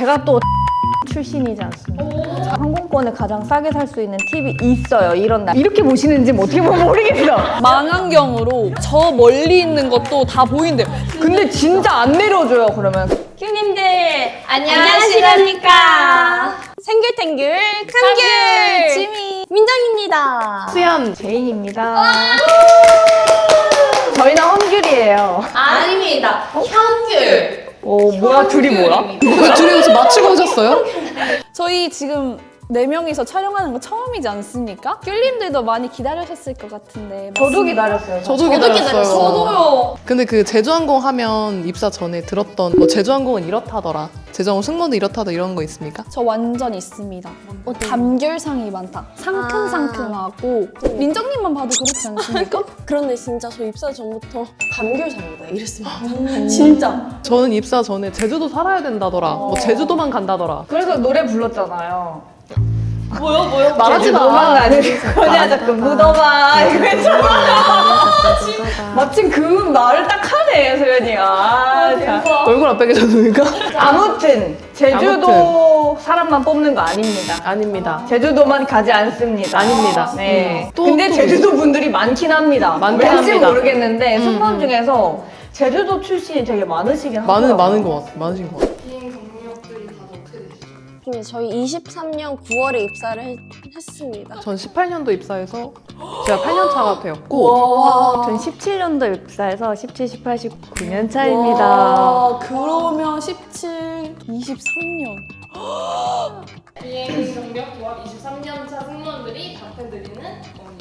제가 또 출신이지 않습니까? 항공권을 가장 싸게 살 수 있는 팁이 있어요. 이런 날 이렇게 보시는지 어떻게 보면 모르겠어. 망원경으로 저 멀리 있는 것도 다 보인대요. 근데 진짜 안 내려줘요. 그러면 큐님들 안녕하십니까. 생귤탱귤 큰귤 지미 민정입니다. 수연 제인입니다. 저희는 험귤이에요. 아닙니다. 현귤. 오 뭐야 둘이 뭐야? 둘이 여기서 맞추고 오셨어요? 저희 지금 4명이서 촬영하는 거 처음이지 않습니까? 귤님들도 많이 기다리셨을 것 같은데. 저도 기다렸어요. 저도 기다렸어요. 저도요. 근데 그 제주항공 하면 입사 전에 들었던 뭐 제주항공은 이렇다더라, 제주항공 승무원도 이렇다더라 이런 거 있습니까? 저 완전 있습니다. 감귤상이 많다. 상큼상큼하고. 민정님만 봐도 그렇지 않습니까? 그런데 진짜 저 입사 전부터 감귤상이다 이랬습니다. 진짜. 저는 입사 전에 제주도 살아야 된다더라, 뭐 제주도만 간다더라. 그래서 노래 불렀잖아요. 뭐요? 말하지 마. 도망가는 거냐 자꾸 묻어봐 이거 했잖아. 마침 그 말을 딱 하네 소연이가. 자. 얼굴 안 빨개졌습니까? 아무튼 제주도 사람만 뽑는 거 아닙니다. 아닙니다. 제주도만 가지 않습니다. 아닙니다. 네. 또, 근데 또. 제주도 분들이 많긴 합니다. 많긴 왠지 합니다. 모르겠는데 승무원 중에서 제주도 출신이 되게 많으시긴 하더라고요. 많은 것 같아. 많으신 것 같아. 근데 저희 23년 9월에 입사를 했습니다. 전 18년도 입사해서 제가 8년 차가 되었고, 전 17년도 입사해서 17, 18, 19년 차입니다. 와, 그러면 17, 23년. 비행 경력 도합 23년차 승무원들이 답해드리는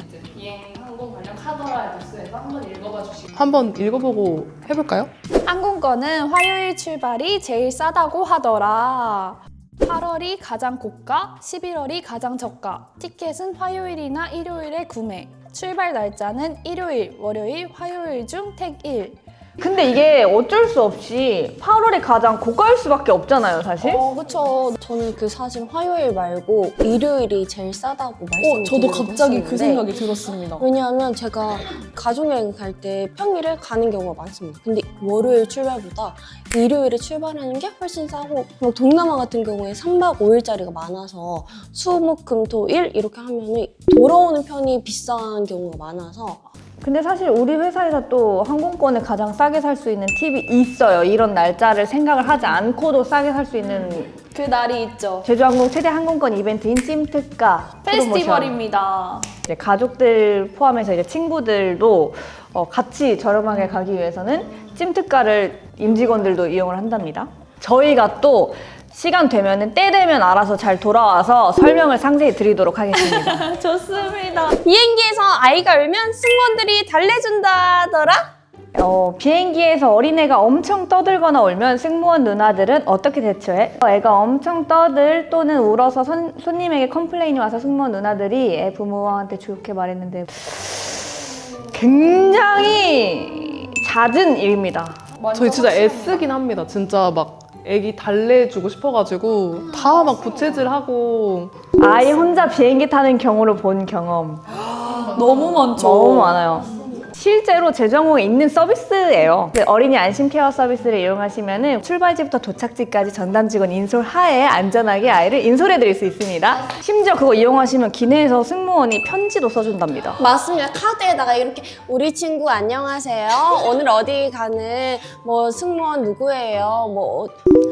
이제 비행 항공 관련 카더라 뉴스에서 한번 읽어봐 주시고 한번 읽어보고 해볼까요? 항공권은 화요일 출발이 제일 싸다고 하더라. 8월이 가장 고가, 11월이 가장 저가. 티켓은 화요일이나 일요일에 구매. 출발 날짜는 일요일, 월요일, 화요일 중 택일. 근데 이게 어쩔 수 없이 8월이 가장 고가일 수밖에 없잖아요, 사실. 그쵸. 저는 그 사실 화요일 말고 일요일이 제일 싸다고 말씀드리고 저도 갑자기 그 했었는데 생각이 들었습니다. 왜냐하면 제가 가족여행 갈 때 평일에 가는 경우가 많습니다. 근데 월요일 출발보다 일요일에 출발하는 게 훨씬 싸고, 막 동남아 같은 경우에 3박 5일짜리가 많아서 수, 목, 금, 토, 일 이렇게 하면은 돌아오는 편이 비싼 경우가 많아서 근데 사실 우리 회사에서 또 항공권을 가장 싸게 살 수 있는 팁이 있어요. 이런 날짜를 생각을 하지 않고도 싸게 살 수 있는 그 날이 있죠. 제주항공 최대 항공권 이벤트인 찜특가 프로모션. 페스티벌입니다. 이제 가족들 포함해서 이제 친구들도 같이 저렴하게 가기 위해서는 찜특가를 임직원들도 이용을 한답니다. 저희가 또 시간 되면은 때 되면 알아서 잘 돌아와서 설명을 상세히 드리도록 하겠습니다. 좋습니다. 비행기에서 아이가 울면 승무원들이 달래준다더라? 비행기에서 어린애가 엄청 떠들거나 울면 승무원 누나들은 어떻게 대처해? 애가 엄청 떠들 또는 울어서 손님에게 컴플레인이 와서 승무원 누나들이 애 부모한테 좋게 말했는데 굉장히 잦은 일입니다. 저희 진짜 애쓰긴 합니다. 진짜 막 애기 달래주고 싶어가지고 다 막 부채질하고. 아이 혼자 비행기 타는 경우를 본 경험 너무 많죠. 너무 많아요. 실제로 제주항공에 있는 서비스예요. 어린이 안심 케어 서비스를 이용하시면 출발지부터 도착지까지 전담 직원 인솔 하에 안전하게 아이를 인솔해 드릴 수 있습니다. 심지어 그거 이용하시면 기내에서 승무원이 편지도 써준답니다. 맞습니다. 카드에다가 이렇게 우리 친구 안녕하세요. 오늘 어디 가는 뭐 승무원 누구예요? 뭐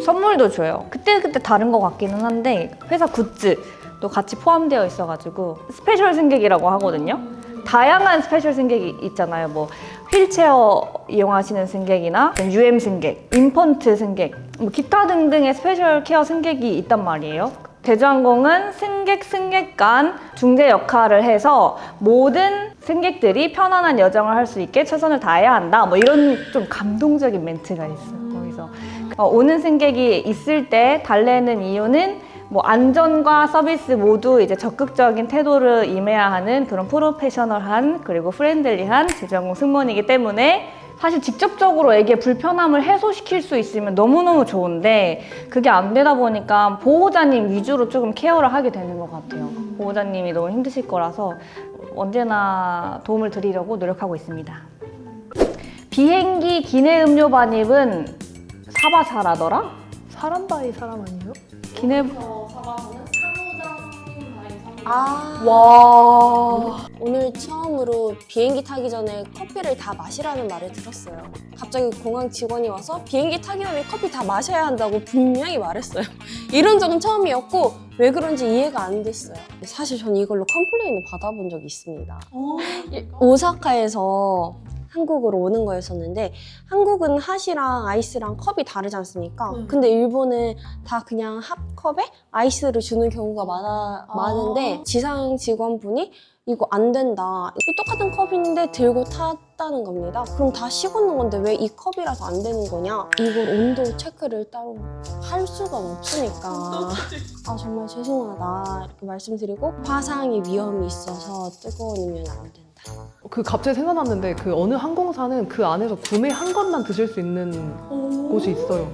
선물도 줘요. 그때그때 다른 것 같기는 한데 회사 굿즈도 같이 포함되어 있어가지고 스페셜 승객이라고 하거든요. 다양한 스페셜 승객이 있잖아요. 뭐 휠체어 이용하시는 승객이나 UM 승객, 인펀트 승객, 뭐 기타 등등의 스페셜 케어 승객이 있단 말이에요. 제주항공은 승객 간 중재 역할을 해서 모든 승객들이 편안한 여정을 할 수 있게 최선을 다해야 한다. 뭐 이런 좀 감동적인 멘트가 있어요. 거기서 오는 승객이 있을 때 달래는 이유는 뭐 안전과 서비스 모두 이제 적극적인 태도를 임해야 하는 그런 프로페셔널한 그리고 프렌들리한 제주항공 승무원이기 때문에 사실 직접적으로 애기의 불편함을 해소시킬 수 있으면 너무너무 좋은데 그게 안 되다 보니까 보호자님 위주로 조금 케어를 하게 되는 것 같아요. 보호자님이 너무 힘드실 거라서 언제나 도움을 드리려고 노력하고 있습니다. 비행기 기내 음료 반입은 사바사라더라? 사람 바이 사람 아니에요? 기내 저 사과는 사무장님 바이 사무장. 와. 오늘 처음으로 비행기 타기 전에 커피를 다 마시라는 말을 들었어요. 갑자기 공항 직원이 와서 비행기 타기 전에 커피 다 마셔야 한다고 분명히 말했어요. 이런 적은 처음이었고 왜 그런지 이해가 안 됐어요. 사실 전 이걸로 컴플레인을 받아본 적이 있습니다. 오사카에서 한국으로 오는 거였었는데 한국은 핫이랑 아이스랑 컵이 다르지 않습니까? 근데 일본은 다 그냥 핫컵에 아이스를 주는 경우가 많은데 지상 직원분이 이거 안 된다. 이 똑같은 컵인데 들고 탔다는 겁니다. 그럼 다 식었는 건데 왜 이 컵이라서 안 되는 거냐? 이걸 온도 체크를 따로 할 수가 없으니까 아 정말 죄송하다 이렇게 말씀드리고 화상의 위험이 있어서 뜨거운 음료는 안 된다. 그 갑자기 생각났는데 그 어느 항공사는 그 안에서 구매한 것만 드실 수 있는 곳이 있어요.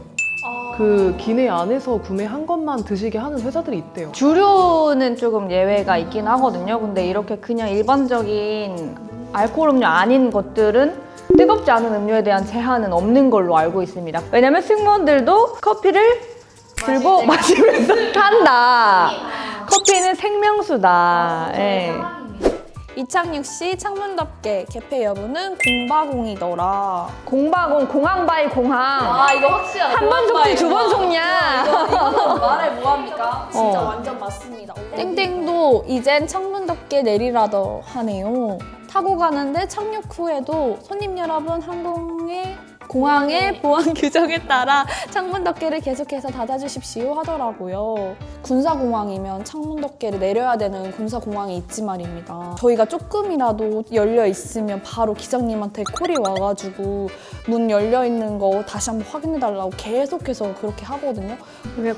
그 기내 안에서 구매한 것만 드시게 하는 회사들이 있대요. 주류는 조금 예외가 있긴 하거든요. 근데 이렇게 그냥 일반적인 알코올 음료 아닌 것들은 뜨겁지 않은 음료에 대한 제한은 없는 걸로 알고 있습니다. 왜냐면 승무원들도 커피를 들고 마시면서 탄다. 커피는 생명수다. 예. 이창육 씨 창문 덮개 개폐 여부는 공바공이더라. 공바공, 공항 바이 공항. 이거 확실하다. 한 번 속지 두 번 속냐? 이거는 말해 뭐합니까? 진짜 어. 완전 맞습니다. 땡땡도 이젠 창문 덮개 내리라더 하네요. 타고 가는데 착륙 후에도 손님 여러분 공항의 보안 규정에 따라 창문 덮개를 계속해서 닫아주십시오 하더라고요. 군사공항이면 창문 덮개를 내려야 되는 군사공항이 있지 말입니다. 저희가 조금이라도 열려 있으면 바로 기장님한테 콜이 와가지고 문 열려 있는 거 다시 한번 확인해달라고 계속해서 그렇게 하거든요.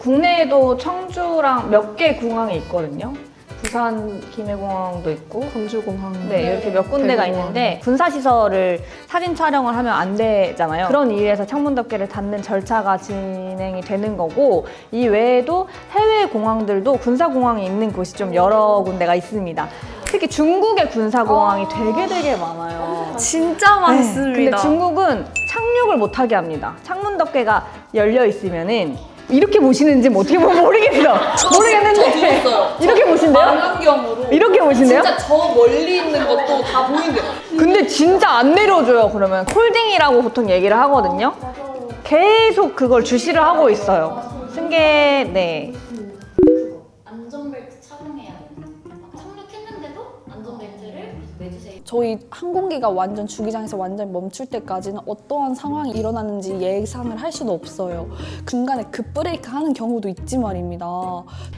국내에도 청주랑 몇 개 공항이 있거든요. 부산 김해공항도 있고 광주공항. 네, 이렇게 몇 군데가 대공항. 있는데 군사시설을 사진 촬영을 하면 안 되잖아요. 그런 이유에서 창문 덮개를 닫는 절차가 진행이 되는 거고 이 외에도 해외 공항들도 군사공항이 있는 곳이 좀 여러 군데가 있습니다. 특히 중국의 군사공항이 되게 많아요. 진짜 네, 근데 중국은 착륙을 못하게 합니다. 창문 덮개가 열려 있으면은 이렇게 보시는지 어떻게 보면 모르겠는데 이렇게 보신대요? 망원경으로 이렇게 보신대요? 진짜 저 멀리 있는 것도 다 보인대요. 근데 진짜 안 내려줘요. 그러면 콜딩이라고 보통 얘기를 하거든요. 계속 그걸 주시를 하고 있어요. 승객 네. 안전벨트 착용해야 돼요. 막 착륙했는데도 안전벨트를 매주세요. 저희 항공기가 완전 주기장에서 완전 멈출 때까지는 어떠한 상황이 일어나는지 예상을 할 수도 없어요. 중간에 급브레이크 하는 경우도 있지 말입니다.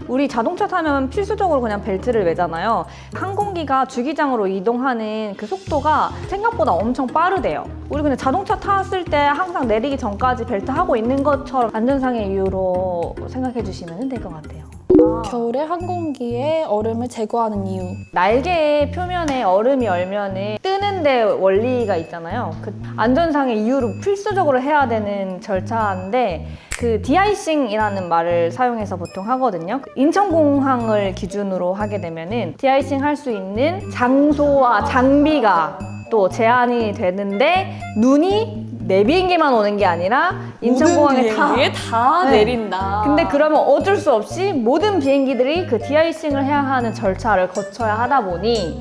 우리 자동차 타면 필수적으로 그냥 벨트를 매잖아요. 항공기가 주기장으로 이동하는 그 속도가 생각보다 엄청 빠르대요. 우리 그냥 자동차 탔을 때 항상 내리기 전까지 벨트 하고 있는 것처럼 안전상의 이유로 생각해 주시면 될 것 같아요. 겨울에 항공기에 얼음을 제거하는 이유. 날개의 표면에 얼음이 얼면은 뜨는데 원리가 있잖아요. 그 안전상의 이유로 필수적으로 해야 되는 절차인데 그 디아이싱이라는 말을 사용해서 보통 하거든요. 인천공항을 기준으로 하게 되면은 디아이싱 할 수 있는 장소와 장비가 또 제한이 되는데 눈이 내 비행기만 오는 게 아니라 인천공항에 다 네. 내린다. 근데 그러면 어쩔 수 없이 모든 비행기들이 그 디아이싱을 해야 하는 절차를 거쳐야 하다 보니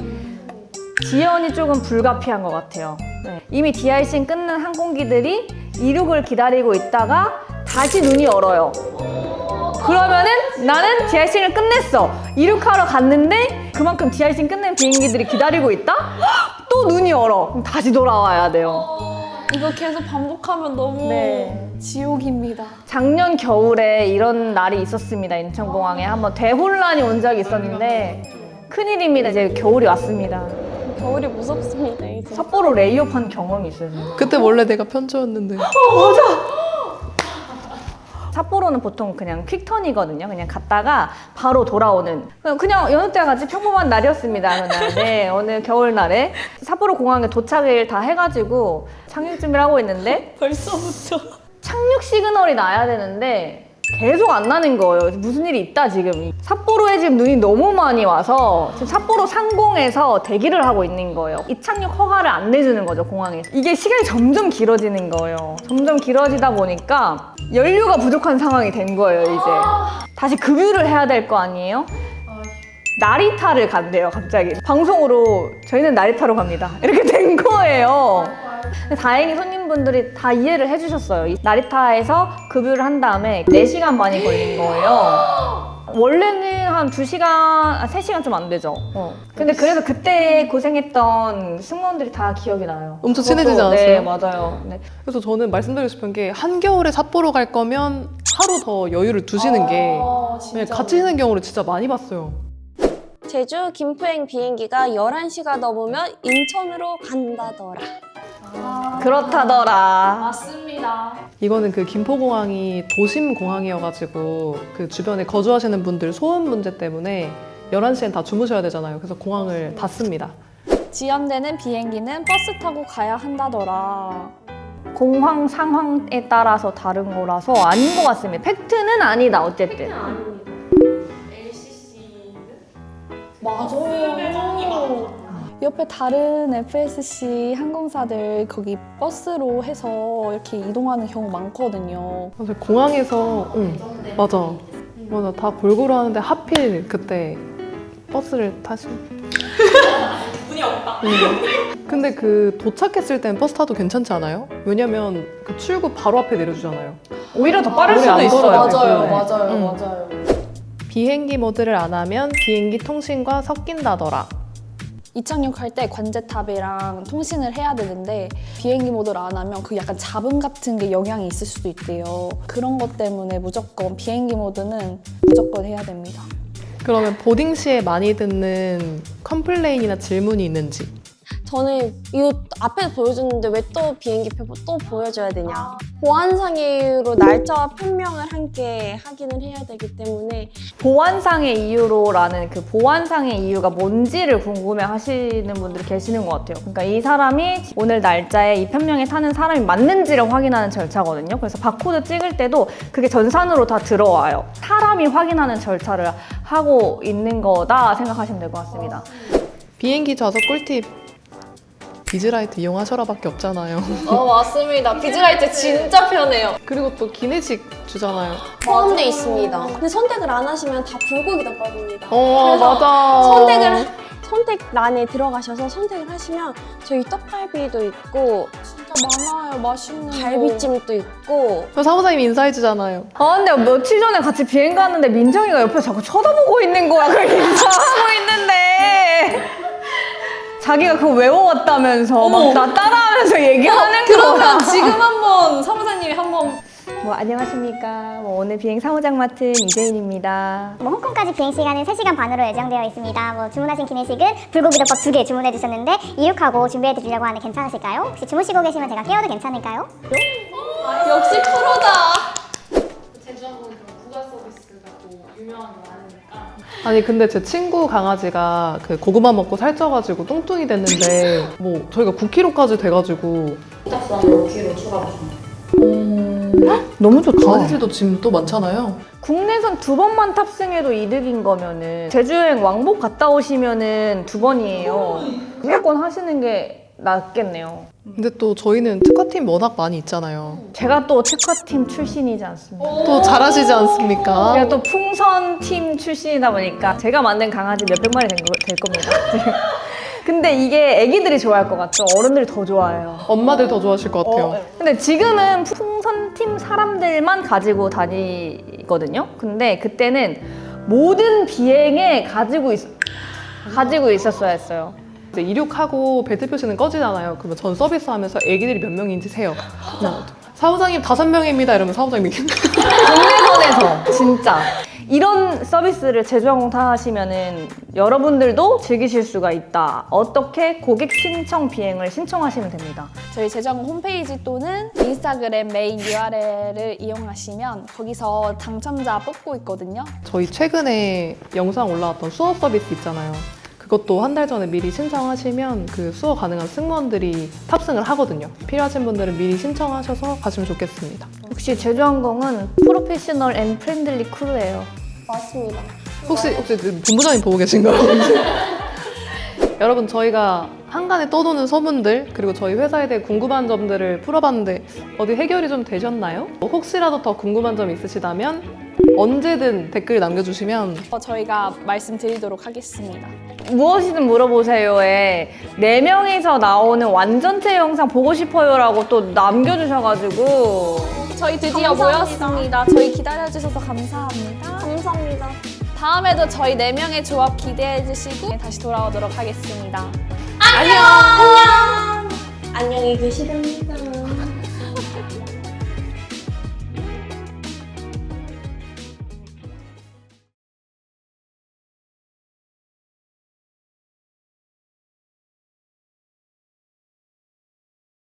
지연이 조금 불가피한 것 같아요. 네. 이미 디아이싱 끝난 항공기들이 이륙을 기다리고 있다가 다시 눈이 얼어요. 그러면은 나는 디아이싱을 끝냈어. 이륙하러 갔는데 그만큼 디아이싱 끝낸 비행기들이 기다리고 있다? 또 눈이 얼어. 그럼 다시 돌아와야 돼요. 이거 계속 반복하면 너무 네. 지옥입니다. 작년 겨울에 이런 날이 있었습니다. 인천공항에 한번 대혼란이 온 적이 있었는데 큰일입니다. 이제 겨울이 왔습니다. 겨울이 무섭습니다 이제. 삿포로 레이업한 경험이 있어요. 저는. 그때 원래 내가 편주였는데. 삿포로는 보통 그냥 퀵턴이거든요. 그냥 갔다가 바로 돌아오는. 그냥 여느 때 같이 평범한 날이었습니다. 어느 날. 네, 어느 겨울날에 삿포로 공항에 도착을 다 해가지고 착륙 준비를 하고 있는데 벌써부터. 착륙 시그널이 나야 되는데 계속 안 나는 거예요. 무슨 일이 있다 지금. 삿포로에 지금 눈이 너무 많이 와서 지금 삿포로 상공에서 대기를 하고 있는 거예요. 입착륙 허가를 안 내주는 거죠, 공항에서. 이게 시간이 점점 길어지는 거예요. 점점 길어지다 보니까 연료가 부족한 상황이 된 거예요, 이제. 다시 급유를 해야 될 거 아니에요? 나리타를 간대요, 갑자기. 방송으로 저희는 나리타로 갑니다. 이렇게 된 거예요. 근데 다행히 손님분들이 다 이해를 해주셨어요. 이 나리타에서 급유를 한 다음에 4시간 반이 걸린 거예요. 원래는 한 2시간, 3시간 좀 안 되죠. 근데 그래서 그때 고생했던 승무원들이 다 기억이 나요. 엄청 친해지지 그것도, 않았어요? 네, 맞아요. 네. 그래서 저는 말씀드리고 싶은 게 한겨울에 삿포로 갈 거면 하루 더 여유를 두시는 게 네, 갇히는 경우를 진짜 많이 봤어요. 제주 김포행 비행기가 11시가 넘으면 인천으로 간다더라. 그렇다더라. 맞습니다. 이거는 그 김포공항이 도심 공항이어가지고 그 주변에 거주하시는 분들 소음 문제 때문에 11시엔 다 주무셔야 되잖아요. 그래서 공항을 닫습니다. 지연되는 비행기는 버스 타고 가야 한다더라. 공황 상황에 따라서 다른 거라서 아닌 것 같습니다. 팩트는 아니다, 어쨌든. LCC는 맞아요. 옆에 다른 FSC 항공사들 거기 버스로 해서 이렇게 이동하는 경우 많거든요. 사실 공항에서 맞아 다 골고루 하는데 하필 그때 버스를 타시. 문이 없다. 근데 그 도착했을 땐 버스 타도 괜찮지 않아요? 왜냐면 그 출구 바로 앞에 내려주잖아요. 오히려 더 빠를 오래 수도 안 있어요. 걸어가지고. 네. 맞아요. 비행기 모드를 안 하면 비행기 통신과 섞인다더라. 이착륙할 때 관제탑이랑 통신을 해야 되는데 비행기 모드를 안 하면 그 약간 잡음 같은 게 영향이 있을 수도 있대요. 그런 것 때문에 무조건 비행기 모드는 무조건 해야 됩니다. 그러면 보딩 시에 많이 듣는 컴플레인이나 질문이 있는지. 저는 이거 앞에서 보여줬는데 왜 또 비행기표 또 보여줘야 되냐. 보안상의 이유로 날짜와 편명을 함께 확인을 해야 되기 때문에 보안상의 이유로라는 그 보안상의 이유가 뭔지를 궁금해 하시는 분들이 계시는 것 같아요. 그러니까 이 사람이 오늘 날짜에 이 편명에 타는 사람이 맞는지를 확인하는 절차거든요. 그래서 바코드 찍을 때도 그게 전산으로 다 들어와요. 사람이 확인하는 절차를 하고 있는 거다 생각하시면 될 것 같습니다. 비행기 좌석 꿀팁. 비즈라이트 이용하셔라밖에 없잖아요. 맞습니다. 비즈라이트 진짜 편해요. 그리고 또 기내식 주잖아요. 포함되어 있습니다. 근데 선택을 안 하시면 다 불고기 덮밥입니다. 맞아. 선택란에 들어가셔서 선택을 하시면 저희 떡갈비도 있고 진짜 많아요. 맛있는 거. 갈비찜도 있고 저 사무장님 인사해주잖아요. 아 근데 며칠 전에 같이 비행 갔는데 민정이가 옆에서 자꾸 쳐다보고 있는 거야. 그걸 인사하고 있는데 자기가 그거 외워왔다면서 막 나 따라하면서 얘기하는 거야. 그러면 지금 한번 사무장님이 한번 뭐 안녕하십니까. 뭐 오늘 비행 사무장 맡은 이재인입니다. 뭐 홍콩까지 비행 시간은 3시간 반으로 예정되어 있습니다. 뭐 주문하신 기내식은 불고기 덮밥 2개 주문해 주셨는데 이륙하고 준비해 드리려고 하는데 괜찮으실까요? 혹시 주무시고 계시면 제가 깨워도 괜찮을까요? 역시 프로다. 제주항공은 국가 서비스가 또 유명한 게 많으니까 아니 근데 제 친구 강아지가 그 고구마 먹고 살쪄가지고 뚱뚱이 됐는데 뭐 저희가 9kg까지 돼가지고 짝수한 5kg 추가로 줍니다. 너무 좋다. 강아지들도 지금 또 많잖아요. 국내선 2번만 탑승해도 이득인 거면은 제주여행 왕복 갔다 오시면은 2번이에요. 무조건 하시는 게 낫겠네요. 근데 또 저희는 특화팀 워낙 많이 있잖아요. 제가 또 특화팀 출신이지 않습니까? 또 잘하시지 않습니까? 제가 또 풍선팀 출신이다 보니까 제가 만든 강아지 몇백 마리 될 겁니다. 근데 이게 애기들이 좋아할 것 같죠? 어른들이 더 좋아해요. 엄마들 더 좋아하실 것 같아요. 근데 지금은 풍선팀 사람들만 가지고 다니거든요. 근데 그때는 모든 비행에 가지고 있었어야 했어요. 이제 이륙하고 벨트 표시는 꺼지잖아요. 그러면 전 서비스 하면서 애기들이 몇 명인지 세요. 사무장님 5명입니다. 이러면 사무장님이 국내선에서 진짜 이런 서비스를 제주항공 타시면은 여러분들도 즐기실 수가 있다. 어떻게 고객 신청 비행을 신청하시면 됩니다. 저희 제주항공 홈페이지 또는 인스타그램 메인 URL을 이용하시면 거기서 당첨자 뽑고 있거든요. 저희 최근에 영상 올라왔던 수어 서비스 있잖아요. 그것도 한 달 전에 미리 신청하시면 그 수어 가능한 승무원들이 탑승을 하거든요. 필요하신 분들은 미리 신청하셔서 가시면 좋겠습니다. 역시 제주항공은 프로페셔널 앤 프렌들리 크루예요. 맞습니다. 혹시 본부장님 보고 계신가요? 여러분 저희가 한간에 떠도는 소문들 그리고 저희 회사에 대해 궁금한 점들을 풀어봤는데 어디 해결이 좀 되셨나요? 혹시라도 더 궁금한 점 있으시다면 언제든 댓글 남겨주시면 저희가 말씀드리도록 하겠습니다. 무엇이든 물어보세요에 4명이서 나오는 완전체 영상 보고 싶어요라고 또 남겨주셔가지고 저희 드디어 모였습니다. 저희 기다려주셔서 감사합니다. 감사합니다. 다음에도 저희 4명의 조합 기대해주시고 다시 돌아오도록 하겠습니다. 안녕히 계시랍니다.